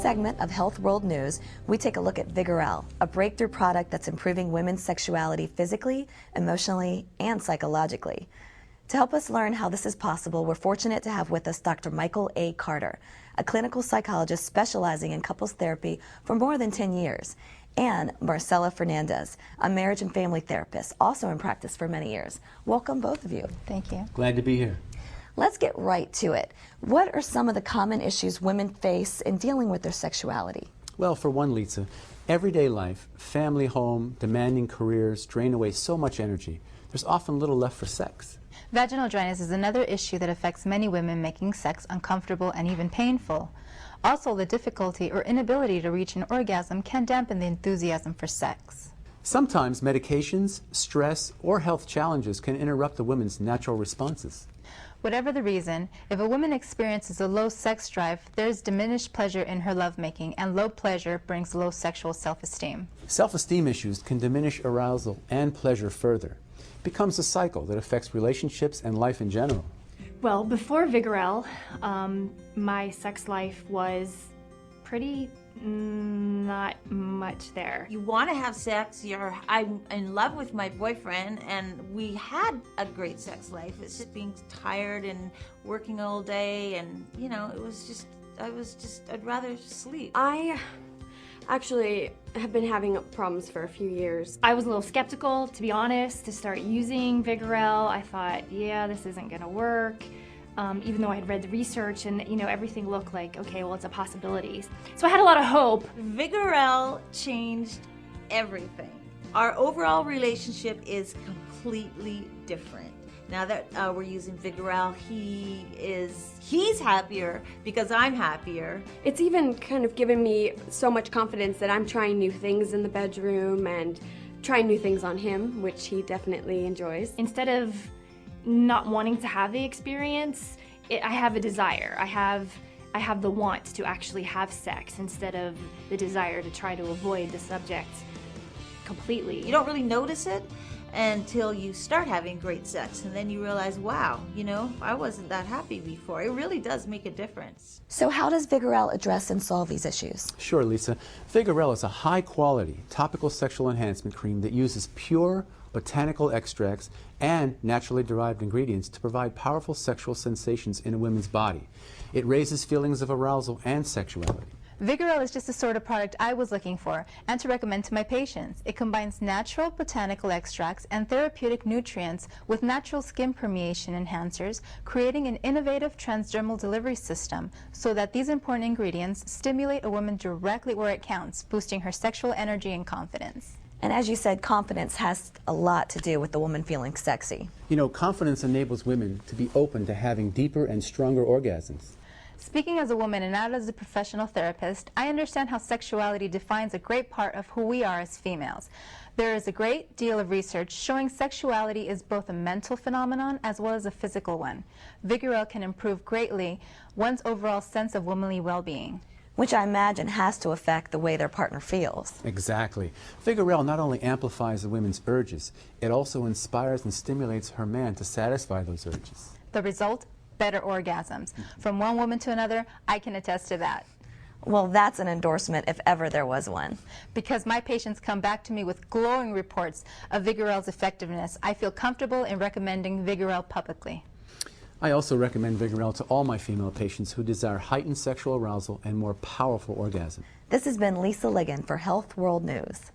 segment of Health World News, we take a look at Vigorel, a breakthrough product that's improving women's sexuality physically, emotionally, and psychologically. To help us learn how this is possible, we're fortunate to have with us Dr. Michael A. Carter, a clinical psychologist specializing in couples therapy for more than 10 years, and Marcela Fernandez, a marriage and family therapist, also in practice for many years. Welcome, both of you. Thank you. Glad to be here. Let's get right to it. What are some of the common issues women face in dealing with their sexuality? Well, for one, Lisa, everyday life, family, home, demanding careers drain away so much energy. There's often little left for sex. Vaginal dryness is another issue that affects many women, making sex uncomfortable and even painful. Also, the difficulty or inability to reach an orgasm can dampen the enthusiasm for sex. Sometimes medications, stress, or health challenges can interrupt the woman's natural responses. Whatever the reason, if a woman experiences a low sex drive, there's diminished pleasure in her lovemaking, and low pleasure brings low sexual self-esteem. Self-esteem issues can diminish arousal and pleasure further. It becomes a cycle that affects relationships and life in general. Well, before Vigorel, my sex life was pretty not much there. You want to have sex, I'm in love with my boyfriend, and we had a great sex life. It's just being tired and working all day, and you know, I'd rather sleep. I actually have been having problems for a few years. I was a little skeptical, to be honest, to start using Vigorel. I thought, yeah, this isn't gonna work. Even though I had read the research and everything looked like, okay, well, it's a possibility. So I had a lot of hope. Vigorel changed everything. Our overall relationship is completely different. Now that we're using Vigorel, he's happier because I'm happier. It's even kind of given me so much confidence that I'm trying new things in the bedroom and trying new things on him, which he definitely enjoys. Instead of not wanting to have the experience, I have a desire. I have the want to actually have sex instead of the desire to try to avoid the subject completely. You don't really notice it until you start having great sex, and then you realize, wow, I wasn't that happy before. It really does make a difference. So how does Vigorel address and solve these issues? Sure, Lisa. Vigorel is a high-quality topical sexual enhancement cream that uses pure botanical extracts and naturally derived ingredients to provide powerful sexual sensations in a woman's body. It raises feelings of arousal and sexuality. Vigorel is just the sort of product I was looking for and to recommend to my patients. It combines natural botanical extracts and therapeutic nutrients with natural skin permeation enhancers, creating an innovative transdermal delivery system so that these important ingredients stimulate a woman directly where it counts, boosting her sexual energy and confidence. And as you said, confidence has a lot to do with the woman feeling sexy. You know, confidence enables women to be open to having deeper and stronger orgasms. Speaking as a woman and not as a professional therapist, I understand how sexuality defines a great part of who we are as females. There is a great deal of research showing sexuality is both a mental phenomenon as well as a physical one. Vigorel can improve greatly one's overall sense of womanly well-being, which I imagine has to affect the way their partner feels. Exactly. Vigorel not only amplifies the women's urges, it also inspires and stimulates her man to satisfy those urges. The result? Better orgasms. From one woman to another, I can attest to that. Well, that's an endorsement if ever there was one. Because my patients come back to me with glowing reports of Vigorel's effectiveness, I feel comfortable in recommending Vigorel publicly. I also recommend Vigorel to all my female patients who desire heightened sexual arousal and more powerful orgasm. This has been Lisa Ligon for Health World News.